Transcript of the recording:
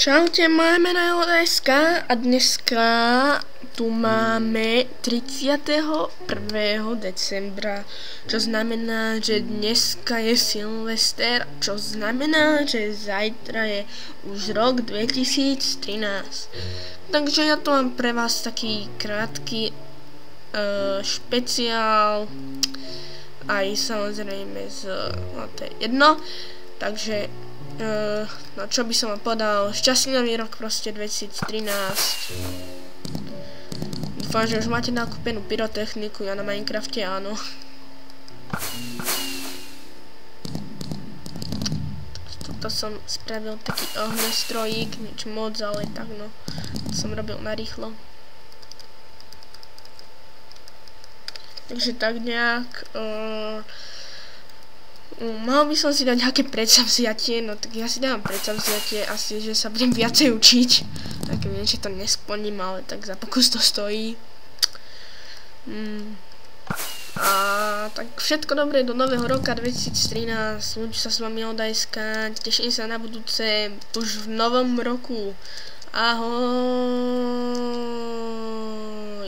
Čaute, moje meno je LSK a dneska tu máme 31. decembra, čo znamená, že dneska je Silvester, čo znamená, že zajtra je už rok 2013. Takže ja tu mám pre vás taký krátky špeciál, aj samozrejme to je jedno, takže no čo by som vám podal, šťastný nový rok proste 2013. Dúfam, že už máte nakúpenú pyrotechniku, ja na Minecrafte áno. Toto som spravil taký ohňostrojík, nič moc, ale tak no, to som robil narýchlo. Takže tak nejak mal by som si dať nejaké predsavzatie, no tak ja si dám predsavzatie asi, že sa budem viacej učiť. Tak viem, že to nesplním, ale tak za pokus to stojí. A tak všetko dobré do nového roka 2013, ľudí sa s vami odajska, teším sa na budúce už v novom roku. Ahoj.